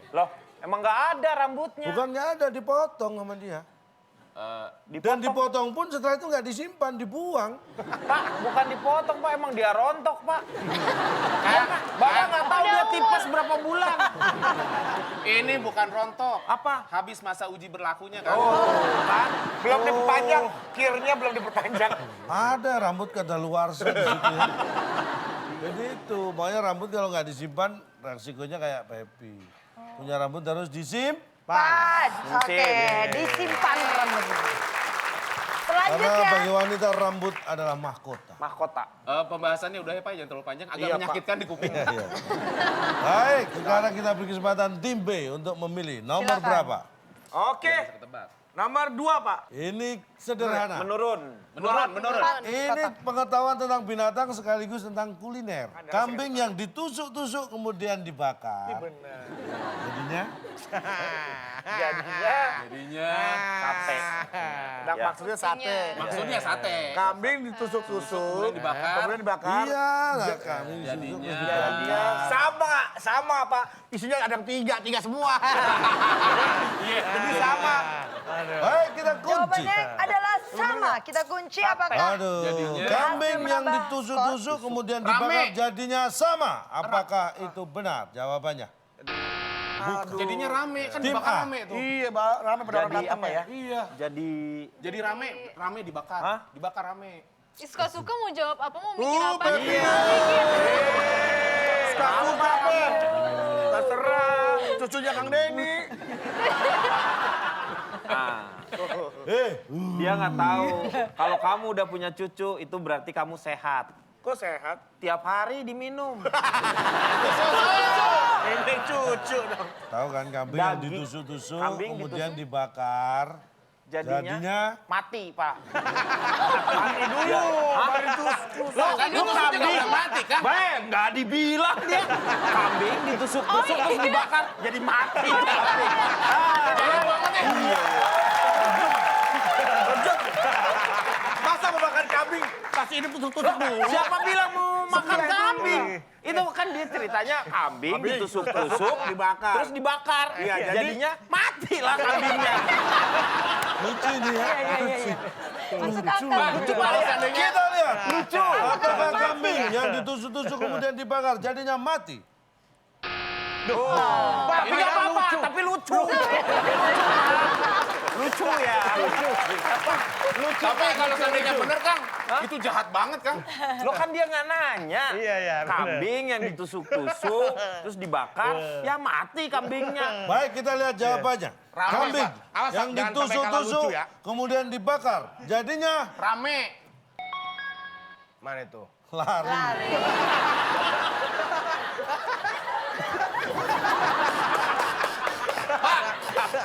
Loh, emang nggak ada rambutnya? Bukan nggak ada, dipotong sama dia. Dan dipotong pun setelah itu nggak disimpan, dibuang. Pak, bukan dipotong, Pak. Emang dia rontok, Pak. Bapak nggak tahu dia tipes berapa bulan. Ini bukan rontok. Apa? Habis masa uji berlakunya, kan? Kan? Belum diperpanjang. Kirnya belum diperpanjang. Ada rambut kadaluarsa di situ ya. Jadi itu, makanya rambut kalau nggak disimpan, resikonya kayak Pepi. Punya rambut harus disimpan. Oke, disimpan rambutnya. Karena Selanjutnya. bagi wanita rambut adalah mahkota. Mahkota. Pembahasannya udah ya, Pak. Jangan terlalu panjang. Agak Iya, Pak. menyakitkan di kuping. Iya. Baik, sekarang kita beri kesempatan tim B untuk memilih nomor Silakan. berapa. Oke. Nomor 2, Pak. Ini sederhana. Menurun. Menurun. Ini pengetahuan tentang binatang sekaligus tentang kuliner. Kambing yang ditusuk-tusuk kemudian dibakar. Jadinya Jadinya Sate. Nah, maksudnya sate. maksudnya sate. Kambing ditusuk-tusuk. Kemudian dibakar. iya lah kambing ditusuk terus dibakar. Sama, Pak. Isinya ada yang tiga semua. Jadi sama. Baik, kita kunci. Jawabannya adalah sama. Kita kunci apakah? Aduh, Jadinya? kambing yang Menambah ditusuk-tusuk kemudian dibakar Rame. jadinya sama. Apakah itu benar? Jawabannya. Jadinya rame. Kan Tim dibakar A. rame tuh. Iya, rame pada orang Jadi datang apa ya? Iya. Jadi rame. Rame dibakar. Hah? Dibakar rame. Suka-suka mau jawab apa, mau mikir apa. Iya. Suka-suka, Pak. Terserah. Cucunya Kang Denny. dia nggak tahu. Kalau kamu udah punya cucu, itu berarti kamu sehat. Kok sehat? Tiap hari diminum. Ini cucu dong. Tahu kan kambing yang Daging. ditusuk-tusuk Kambing kemudian dibakar. Jadinya mati, Pak. Mati dulu. Baru ditusuk. Kan itu kambing udah mati, kan? Nggak dibilang dia. Kambing ditusuk-tusuk terus dibakar, jadi mati. Masa mau makan kambing? Kasih ini tusuk-tusuk dulu. Siapa bilang mau makan kambing? Itu kan dia ceritanya kambing ditusuk-tusuk, Dibakar. terus dibakar. Iya, Jadinya mati lah kambingnya. Lucu ini ya. Masuk akal. Lucu banget seandainya. Kita lihat. Lucu. Apakah kambing yang ditusuk-tusuk kemudian dibakar jadinya mati? Tapi nggak apa-apa, tapi lucu. Lucu ya. Tapi kalau seandainya bener, Kang, itu jahat banget, Kang. Lo kan dia nggak nanya. Iya. Kambing yang ditusuk-tusuk, terus dibakar, ya mati kambingnya. Baik, kita lihat jawabannya. Rame, Kambing Pak. Awas, yang jangan sampai kalah ditusuk-tusuk lucu ya. kemudian dibakar jadinya Rame. Mana itu? lari.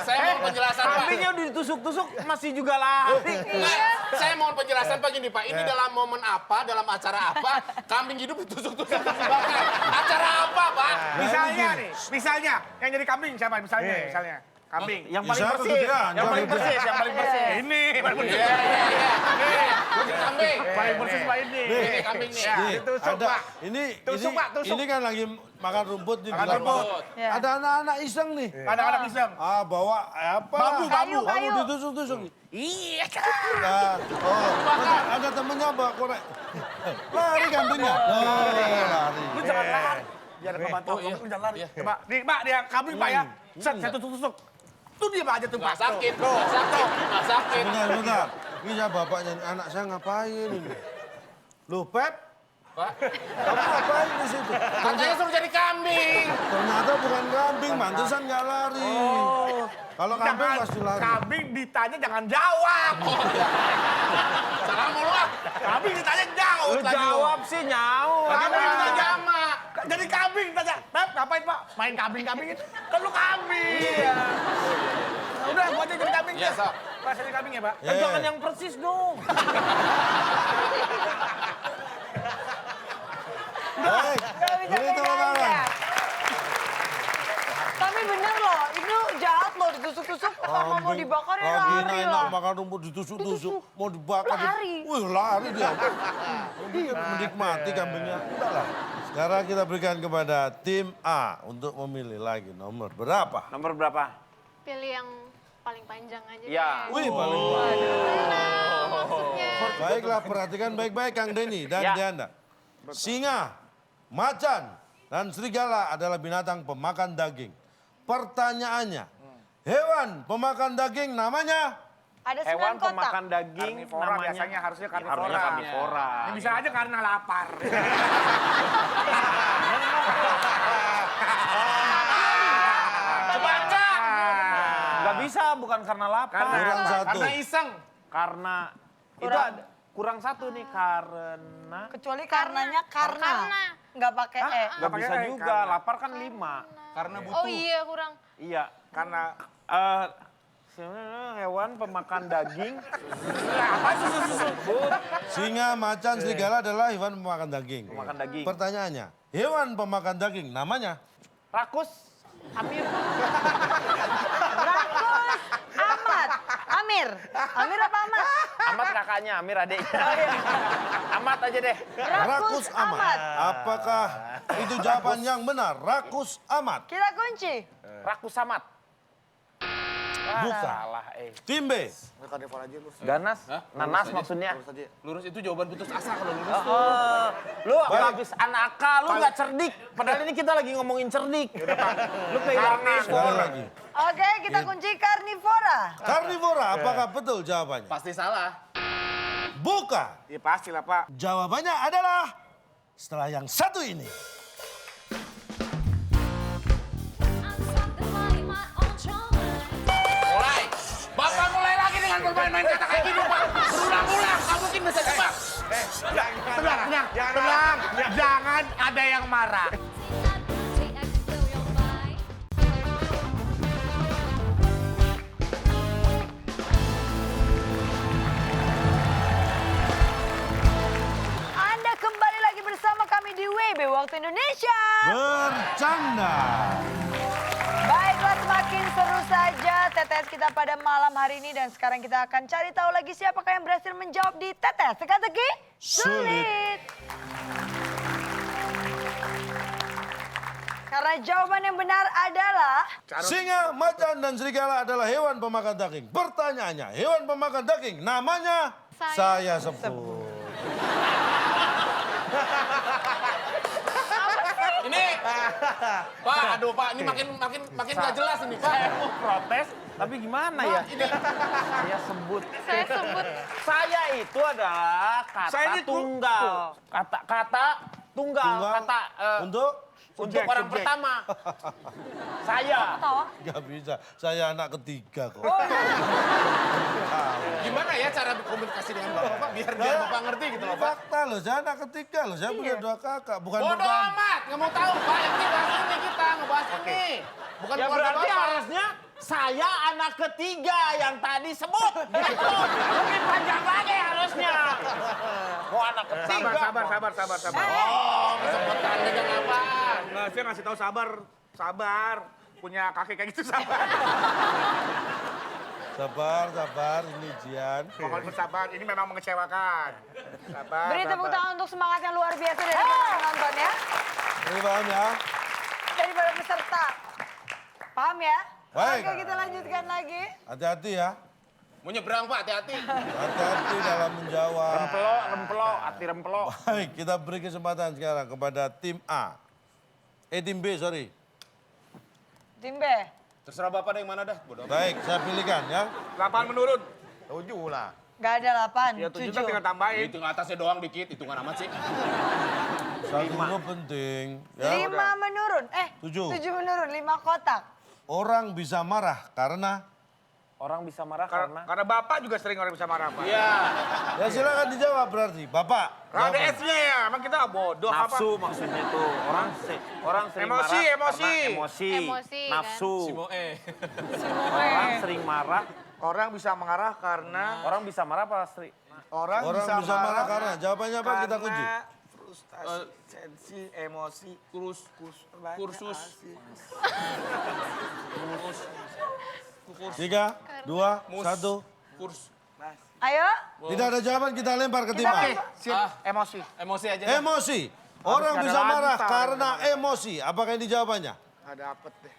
Saya mau penjelasan, Pak. Kambingnya udah ditusuk-tusuk, masih juga lari. Nggak, saya mohon penjelasan Pak gini Pak. Ini dalam momen apa, dalam acara apa, kambing hidup ditusuk-tusuk terus dibakar. Acara apa Pak? Misalnya nih, misalnya yang jadi kambing siapa? Misalnya kambing. Yang paling Bisa persis, kegedean, yang paling jangan persis, yang paling persis. Ini paling persis. Iya. Nih, gue kambing. Paling persis Pak ini. Ini kambing nih. Ya, ditusuk Ada Pak. ini Tusuk, Pak, tusuk. ini kan lagi makan rumput di Makan belakang. rumput. Ya. Ada anak-anak iseng nih. Anak-anak iseng. Bawa apa? Bambu, Kayu, Bambu kayu. ditusuk-tusuk. Iya. Nah, ada temennya bawa korek. Lari kambingnya. Oh, lari. Lu jangan lari. Biar kebantu, lu jangan lari. Coba, nih Pak, dia kambing Pak ya. Set, saya tusuk-tusuk. Tuh dia aja tuh Pak. Nggak sakit, nggak sakit, nggak sakit. Bentar. Ini saya bapaknya, anak saya ngapain ini? Lu, Pep, Pak, kamu ngapain di situ? katanya suruh jadi kambing. Ternyata bukan kambing, mantesan nggak lari. Kalau kambing pasti lari. Kambing ditanya jangan jawab. Salah mulu ah. Kambing ditanya jauh. Lu jawab sih nyaut. Kambing kita jamak. Jadi kambing tanya, Pep ngapain Pak? Main kambing-kambingin. Kan lu kambing. Iya. Udah, gua aja jadi kambing. Iya, sok. Pak, saya jadi kambing ya Pak. Kan jangan yang persis dong. Baik, Gak bisa beri tepuk bedain tangan. ya. Tapi bener loh, itu jahat loh ditusuk-tusuk sama mau dibakar ya Lagi lari enak lah. makan rumput ditusuk-tusuk, mau dibakar. Lari. Wih, lari dia. Dia menikmati kambingnya. Udah lah. Sekarang kita berikan kepada tim A untuk memilih lagi nomor berapa? Nomor berapa? Pilih yang paling panjang aja Ya. deh. Wih, paling banyak. Nah, maksudnya. Baiklah, perhatikan baik-baik Kang Denny dan Ya. Diana. Singa, macan, dan serigala adalah binatang pemakan daging. Pertanyaannya, hewan pemakan daging namanya? Ada 9 Hewan kotak. pemakan daging Karnivora namanya biasanya harusnya karnivora. Harusnya karnivora. Ini bisa aja karena lapar. Baca. Nggak bisa, bukan karena lapar. Kurang satu. Karena iseng. Karena itu ada kurang satu nih karena Kecuali karenanya karena. Karena. Nggak pakai E. nggak bisa pakai juga. karena. Lapar kan 5. Karena butuh. Oh iya, kurang. Iya. Karena Eh, hewan pemakan daging. Singa, macan, serigala adalah hewan pemakan daging. Pemakan daging. Pertanyaannya, hewan pemakan daging namanya? Rakus. Amir. Rakus, Amat, Amir. Amir apa Amat? Amat kakaknya, Amir adiknya. Amat aja deh. Rakus Amat. Amat. Apakah itu jawaban yang benar? Rakus Amat. Kita kunci. Rakus Amat. Bukan. Salah, Tim B. karnivora aja lu. Ganas? Nanas maksudnya. Lurus itu jawaban putus asa kalau lurus. Lu habis anaka, lu nggak cerdik. Padahal ini kita lagi ngomongin cerdik. Lu kayak Sekali lagi. Oke, kita kunci karnivora. Karnivora, apakah betul jawabannya? Pasti salah. Bukan. Ya pasti lah Pak. Jawabannya adalah setelah yang satu ini. Mulai. Bapak mulai lagi dengan bermain-main kata kayak gini, Pak. Berulang-ulang, nggak mungkin bisa tebak. Tenang. Jangan ada yang marah. Anda kembali lagi bersama kami di WB Waktu Indonesia. Bercanda. Baiklah, semakin seru saja TTS kita pada malam hari ini. Dan sekarang kita akan cari tahu lagi siapakah yang berhasil menjawab di TTS Teka-teki Sulit. Karena jawaban yang benar adalah... Singa, macan, dan serigala adalah hewan pemakan daging. Pertanyaannya, hewan pemakan daging namanya? Saya sebut. Ini, Pak, aduh Pak, ini makin nggak jelas ini, Pak. Saya mau protes, tapi gimana ya? Ini Saya sebut. Saya sebut. Saya itu adalah kata Saya ini tunggal. Kata tunggal. Tunggal Kata untuk Subjek, orang subjek. pertama. Saya. Tawa? Gak bisa, saya anak ketiga kok. gimana ya cara berkomunikasi dengan Bapak, Pak? Biar Bapak ngerti gitu loh, Pak. Fakta loh, saya anak ketiga loh. Saya punya 2 kakak, bukan Bodoh bukan. amat, nggak mau tahu, Pak. Yang ini bahas ini kita ngebahas ini. Bukan Ya keluarga berarti Bapak. harusnya saya anak ketiga yang tadi sebut. Gitu. Lebih panjang lagi harusnya. Mau anak ketiga. Sabar. Oh, kesempatan dengan apaan? Nggak, saya ngasih tahu sabar. Punya kakek kayak gitu sabar. Sabar, ini Jian. Mohon bersabar, ini memang mengecewakan. Sabar. Beri tepuk tangan untuk semangat yang luar biasa dari para penonton ya. Ini paham ya? daripada peserta. Paham ya? Baik. Oke, kita lanjutkan lagi. Hati-hati ya. Mau nyebrang Pak, hati-hati. Hati-hati dalam menjawab. Rempelo, hati rempelo. Baik, kita beri kesempatan sekarang kepada tim A. Tim B, sorry. Tim B. Terserah Bapak deh yang mana dah. Bodoh. Baik, saya pilihkan ya. 8 menurun. 7 lah. Gak ada 8, Ya 7 7. tinggal tambahin. Hitung atasnya doang dikit, hitungan amat sih. Satu huruf penting. Ya. 5 menurun. 7. 7 menurun, 5 kotak. Orang bisa marah karena... Orang bisa marah karena Karena bapak juga sering orang bisa marah, Pak. Iya. Ya silakan dijawab berarti. Bapak. Ada jawaban. S-nya ya, emang kita bodoh apa? nafsu maksudnya tuh. Orang sering Emosi, marah emosi. karena emosi. Emosi, kan? Nafsu. Simoe. Orang sering marah. Orang bisa marah karena Orang bisa marah apa sering? orang, Orang bisa marah karena. Jawabannya apa kita kunci? Frustasi, sensi, emosi, kursus. 3, 2, 1. Kurs. Ayo. Tidak ada jawaban, kita lempar ke tim A. Emosi. Emosi aja. Emosi. Orang nggak bisa ada marah lantar. karena emosi. Apakah ini jawabannya? Ada apet deh.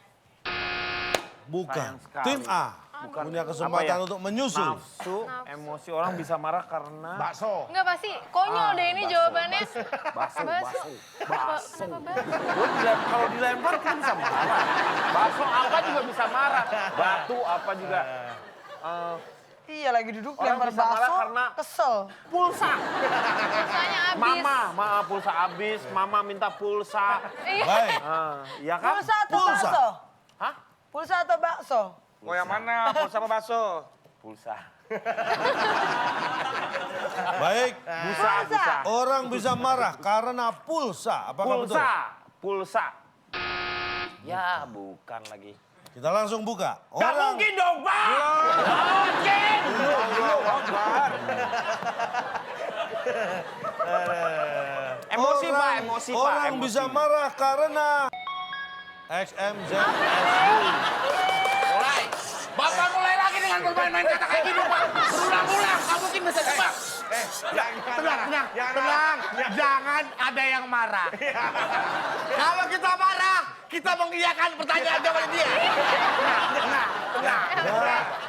Bukan. Sayang sekali. Tim A punya kesempatan Apa ya? untuk menyusul. Nafsu, emosi. Orang bisa marah karena Bakso. Enggak pasti. Konyol deh ini jawabannya. bakso. Kenapa bakso? Kalau dilempar kan bisa marah. Bakso apa juga bisa marah. Batu apa juga. Iya lagi duduk Orang lempar bisa marah bakso, karena- kesel. Pulsa. Pulsanya habis. Mama pulsa habis. Mama minta pulsa. Iya. Baik. Iya kan? Pulsa atau Pulsa. bakso? Hah? Pulsa atau bakso? Mau yang mana? Pulsa apa bakso? Pulsa. Baik. Busa. Orang bisa marah karena pulsa. Apakah betul? Pulsa. Ya, bukan lagi. Kita langsung buka. Gak mungkin dong, Pak! Mungkin! Emosi, Pak. Emosi, Pak. Orang Emosi. bisa marah karena XMZSU. Mulai. Bapak mulai lagi dengan bermain-main kata kayak gini, Pak. Berulang-ulang, nggak mungkin bisa tebak. Tenang. Jangan ada yang marah. Kalau kita marah, kita mengiyakan pertanyaan jawaban dia.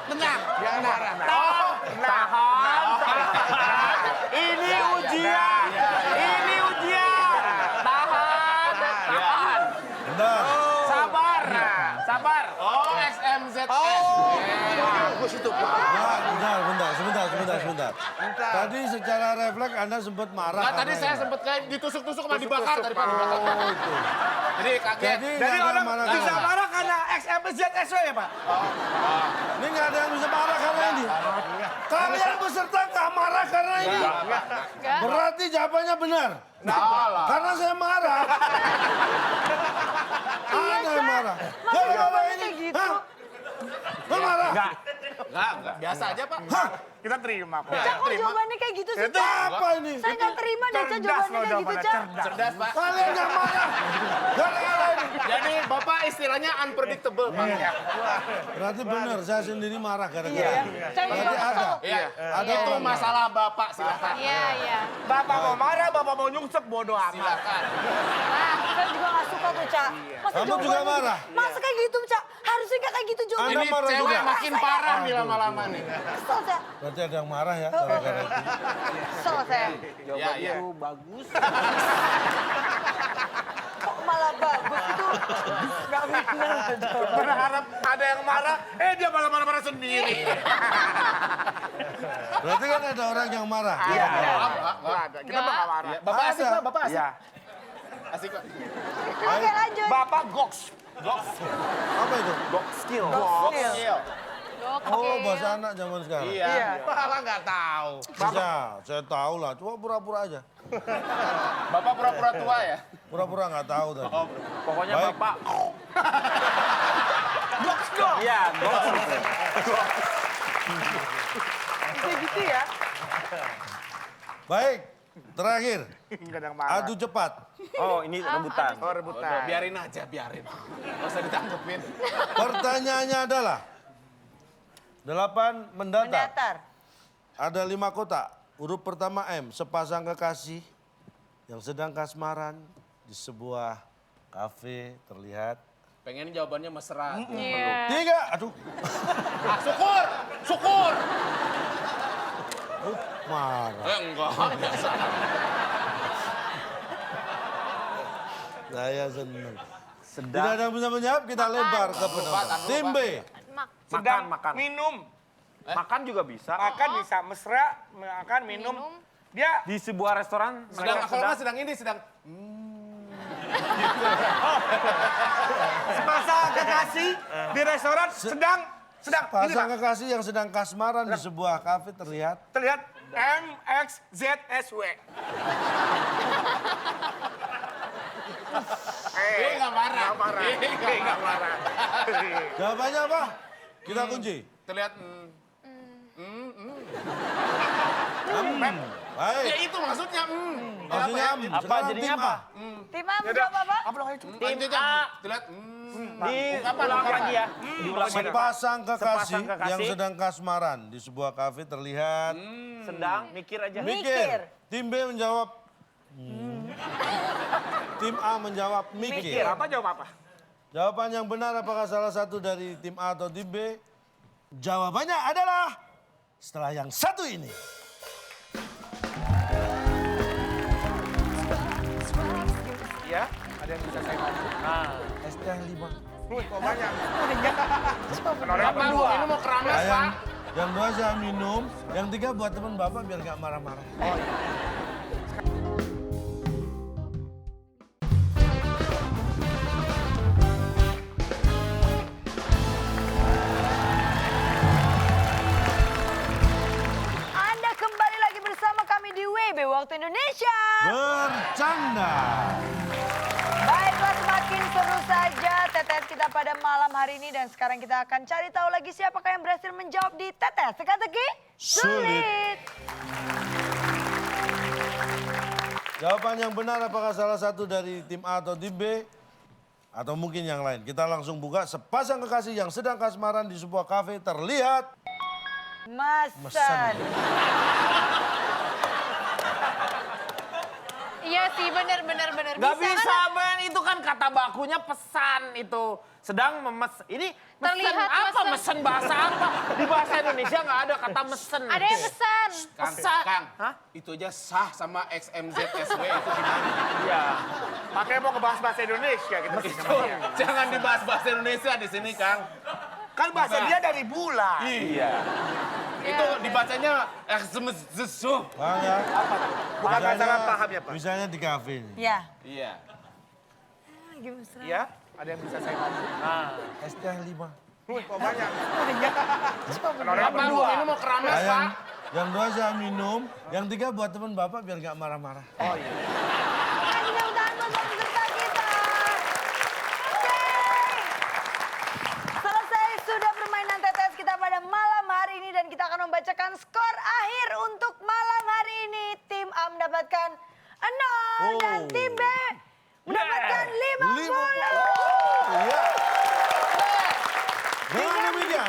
Tenang. Jangan marah. Tahan. Ini ujian. Ini ujian. Tahan. Benar. Sabar. Oh, XMZS. Sebentar. Tadi secara refleks Anda sempat marah. Nah, tadi karena saya ini. sempat kayak ditusuk-tusuk sama dibakar daripada dibakar. Oh, itu. Jadi kaget. Jadi Jadi nggak ada orang yang marah bisa karena. marah karena XMZSW ya, Pak? Ini nggak ada yang bisa marah karena ini. Kalian peserta nggak marah karena ini. Enggak. Berarti jawabannya benar. Salah. Karena saya marah. Ada yang marah. Gara-gara jawabannya ini. kayak gitu? Hah? Lo marah? Enggak. Biasa aja, Pak. Hah? Kita terima kok. Cak, kok jawabannya kayak gitu sih, Itu Cak? apa ini? Saya nggak terima deh, Cak, jawabannya kayak gitu, Cak. Cerdas, Pak. Kalian yang marah. Gara-gara ini. Jadi Bapak istilahnya unpredictable, Pak. Berarti benar, saya sendiri marah gara-gara Iya, ini. saya juga Berarti ada. kesel. Iya. Ada Itu orang masalah Bapak, silakan. Iya. Bapak mau marah, Bapak mau nyungsep, bodoh amat. Silakan. Nah, saya juga nggak suka tuh, Cak. Masa Kamu jawabannya juga gitu? marah? Masa kayak gitu, Cak? Harusnya nggak kayak gitu jawabannya. Anda Ini marah cewek juga? makin parah nih lama-lama nih. Kesel, Cak. Berarti ada yang marah ya gara-gara itu. Kesel saya. Iya. bagus. Kok malah bagus itu? Nggak benar jawabannya. Berharap ada yang marah, dia malah marah-marah sendiri. Berarti kan ada orang yang marah. Iya. Enggak. Nggak ada. Kita mah nggak marah. Bapak asik, Ada. Pak. Bapak asik. Ya. Asik, Pak. Oke, lanjut. Bapak goks. Apa itu? Skill. Gokil. Oh, bahasa anak zaman sekarang. Iya. Bapak nggak tahu. Bisa, saya tahu lah. Cuma pura-pura aja. Bapak pura-pura tua ya? Pura-pura nggak tahu tadi. Pokoknya Baik. Bapak. Iya, goks. Bisa gitu ya? Baik, terakhir. Nggak ada yang marah. Adu cepat. Oh, ini rebutan. Oh, rebutan. Udah, biarin aja, biarin. Nggak usah ditanggepin. Pertanyaannya adalah 8 mendatar. Mendatar. Ada 5 kotak. Huruf pertama M, sepasang kekasih yang sedang kasmaran di sebuah kafe terlihat. Pengen jawabannya mesra. Iya. 3, aduh. Ah, syukur. Marah. Enggak, biasa. Saya senang. Tidak ada yang bisa menjawab, kita lebar ke penonton. Tim B. Sedang Makan. minum. Makan juga bisa. Makan bisa mesra, makan, minum. Dia Di sebuah restoran Sedang mereka kalau nggak sedang ini sedang sepasang kekasih di restoran sedang ini Pasang Pak, kekasih yang sedang kasmaran di sebuah kafe terlihat. terlihat MXZSW. nggak marah. Nggak marah. Jawabannya apa? Kita kunci. Terlihat Baik. ya itu maksudnya. Maksudnya Apa sekarang jadinya tim apa? A. Tim A menjawab apa? Tim A terlihat Diulang lagi ya. Diulang lagi. Sepasang kekasih Sepasang kekasih. yang sedang kasmaran di sebuah kafe terlihat. Sedang mikir aja. Mikir. Tim B menjawab. Tim A menjawab mikir. Apa jawab apa? Jawaban yang benar apakah salah satu dari tim A atau tim B? Jawabannya adalah setelah yang satu ini. Iya, ada yang bisa saya bantu. Es teh 5. Kok banyak? Apa lu ini mau keramas, Pak? Yang 2 saya minum, yang 3 buat teman Bapak biar nggak marah-marah. Anda kembali lagi bersama kami di WB Waktu Indonesia. Bercanda. Baiklah, semakin seru saja TTS kita pada malam hari ini. Dan sekarang kita akan cari tahu lagi siapakah yang berhasil menjawab di TTS Teka-teki Sulit. Jawaban yang benar apakah salah satu dari tim A atau tim B? Atau mungkin yang lain. Kita langsung buka. Sepasang kekasih yang sedang kasmaran di sebuah kafe terlihat. Mesen. Iya sih, benar. Gak bisa, kan? Ben. Itu kan kata bakunya pesan itu. Sedang ini mesen Terlihat apa? mesen. Mesen bahasa apa? Di bahasa Indonesia nggak ada kata mesen. Ada yang pesan. Kang, Hah? itu aja sah sama XMZSW itu gimana? Iya. Pakai mau ngebahas bahasa Indonesia gitu. Jangan dibahas bahasa Indonesia di sini, Kang. Kan bahasa dia dari bulan. Iya. Itu dibacanya XMZSW. Paham ya? Bukan masalah paham ya, Pak. Misalnya di kafe. Ya. Iya. Iya, ada yang bisa saya bantu. Es teh 5. Kok banyak? Apa lu ini mau keramas, Pak? Yang 2 saya minum, yang 3 buat teman Bapak biar nggak marah-marah. Lagi tepuk tangan buat peserta kita. Selesai sudah permainan TTS kita pada malam hari ini. Dan kita akan membacakan skor akhir untuk malam hari ini. Tim A mendapatkan 0 dan tim B mendapatkan 50. Iya. Dengan demikian,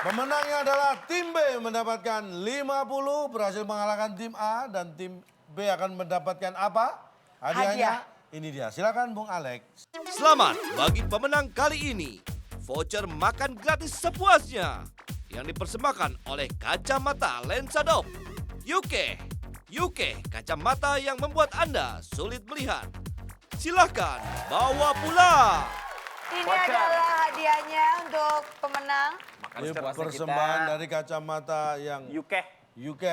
pemenangnya adalah tim B mendapatkan 50, berhasil mengalahkan tim A, dan tim B akan mendapatkan apa? Hadiahnya. Ini dia, silakan Bung Alex. Selamat bagi pemenang kali ini. Voucher makan gratis sepuasnya yang dipersembahkan oleh Kacamata Lensadop. UK, kacamata yang membuat Anda sulit melihat. Silahkan bawa pulang. Ini adalah hadiahnya untuk pemenang. Ini persembahan dari kacamata yang UK.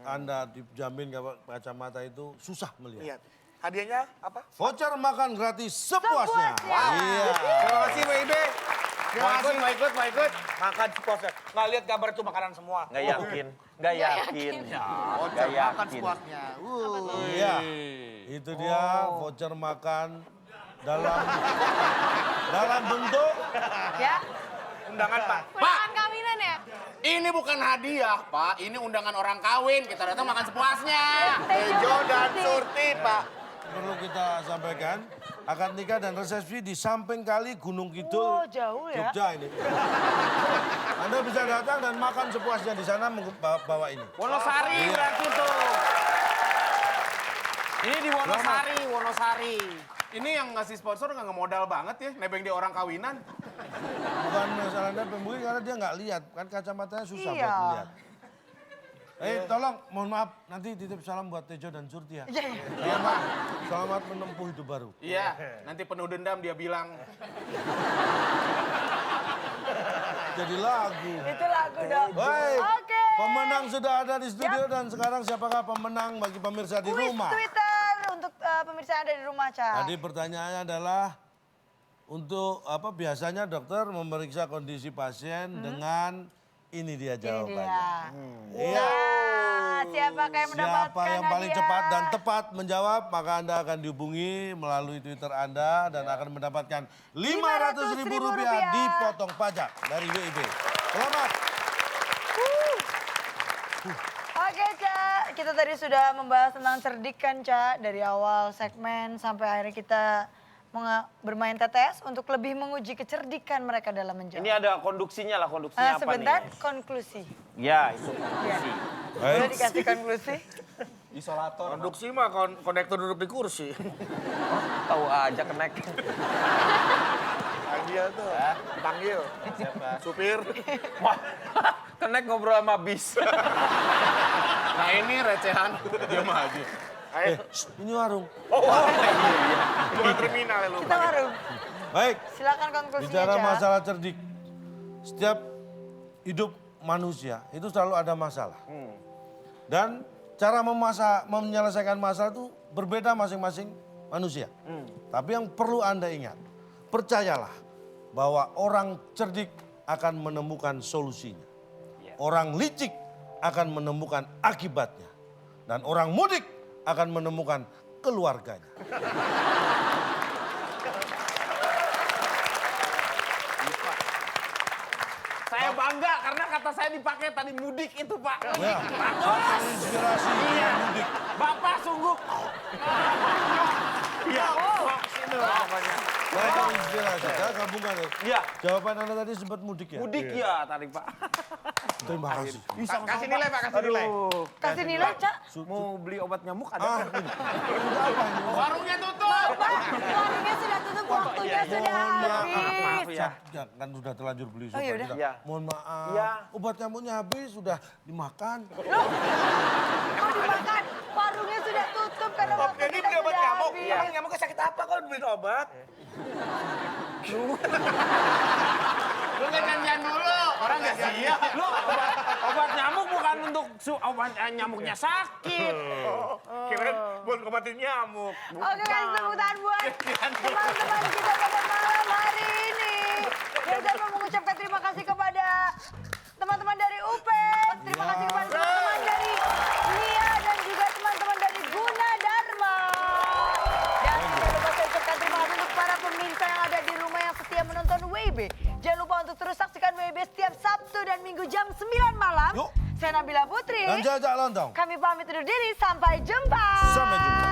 Anda dijamin kacamata itu susah melihat. Lihat. Hadiahnya apa? Voucher makan gratis sepuasnya. Sepuasnya. Iya. Terima kasih WIB. Terima kasih. Mau ikut. Makan sepuasnya. Nggak lihat gambar itu makanan semua. Nggak yakin. Nggak yakin. Voucher makan sepuasnya. Iya. Itu dia voucher makan dalam bentuk Ya. Undangan, Pak. Undangan kawinan ya? Ini bukan hadiah, Pak. Ini undangan orang kawin. Kita datang makan sepuasnya. Tejo dan Surti, Pak. perlu kita sampaikan, akad nikah dan resepsi di samping kali Gunung Kidul, Wow, jauh ya. Jogja ini. Anda bisa datang dan makan sepuasnya di sana bawa ini. Wonosari berarti tuh. Ini di Wonosari, Wonosari. Ini yang ngasih sponsor nggak ngemodal banget ya, nebeng dia orang kawinan. Bukan masalah nebeng, mungkin karena dia nggak lihat. Kan kacamatanya susah Iya. buat melihat. Tolong, mohon maaf, nanti titip salam buat Tejo dan Surti ya. Iya, iya. Iya, Pak. Selamat menempuh hidup baru. Iya, nanti penuh dendam dia bilang. Jadi lagu. Itu lagu dong. Baik, Oke. pemenang sudah ada di studio dan sekarang siapakah pemenang bagi pemirsa di Kuis rumah? Twitter untuk pemirsa yang ada di rumah, Ca. Tadi pertanyaannya adalah untuk apa biasanya dokter memeriksa kondisi pasien dengan ini dia Ini jawabannya. dia. Iya. Nah, siapakah yang mendapatkan Siapa yang paling hadiah? cepat dan tepat menjawab, maka Anda akan dihubungi melalui Twitter Anda dan akan mendapatkan Rp500.000 dipotong pajak dari WIB. Selamat. Oke, Ca. Kita tadi sudah membahas tentang cerdik kan, Ca. Dari awal segmen sampai akhirnya kita bermain TTS untuk lebih menguji kecerdikan mereka dalam menjawab. Ini ada konduksinya lah, konduksinya apa Sebentar, nih? konklusi. Ya, itu konduksi. Boleh dikasih konklusi? Konduksi mah konektor duduk di kursi. Tahu aja kenek. Panggil tuh. Panggil. Siapa? Supir. Wah, kenek ngobrol sama bis. Nah ini recehan, dia maju. Ini warung. Bukan terminal ya lu. Kita warung. Baik, Silakan konklusinya, bicara Ca. masalah cerdik. Setiap hidup manusia itu selalu ada masalah. Dan cara menyelesaikan masalah itu berbeda masing-masing manusia. Tapi yang perlu Anda ingat, percayalah bahwa orang cerdik akan menemukan solusinya. Orang licik akan menemukan akibatnya. Dan orang mudik akan menemukan keluarganya. Saya bangga karena kata saya dipakai tadi mudik itu, Pak. Ya, satu inspirasi mudik. Bapak sungguh. Iya, itu pokoknya. Saya inspirasi, saya gabungkan ya. Iya, Jawaban Anda tadi sempat mudik ya? mudik ya tadi, Pak. Terima kasih. Kasih nilai Pak, kasih nilai. Kasih nilai, Ca. Mau beli obat nyamuk Ah, ada? ini. Udah apa ini? Warungnya tutup. Pak, warungnya sudah tutup, waktunya sudah habis. Maaf ya. Ya, kan sudah terlanjur beli Oh, yaudah. sudah. Iya. Mohon maaf. Iya. Obat nyamuknya habis, sudah dimakan. Mau dimakan, warungnya sudah tutup karena waktu Jadi kita beli obat sudah nyamuk. habis. Emang nyamuknya sakit apa kalau beli obat? Lu nggak janjian dulu, orang nggak siap. Lu obat nyamuk bukan untuk obat nyamuknya sakit. Kirain buat ngobatin nyamuk. Oke guys, tepuk tangan buat teman-teman kita pada malam hari ini. Dan saya mau mengucapkan terima kasih kepada teman-teman dari UP, terima kasih kepada teman-teman dari NIA dan juga teman-teman dari Gunadarma. Dan jangan lupa saya ucapkan terima kasih untuk para pemirsa yang ada di rumah yang setia menonton WIB. Jangan lupa untuk terus saksikan WIB setiap Sabtu dan Minggu jam 9 malam. Yuk. Saya Nabila Putri. Dan jajak lontong. Kami pamit undur diri, sampai jumpa. Sampai jumpa.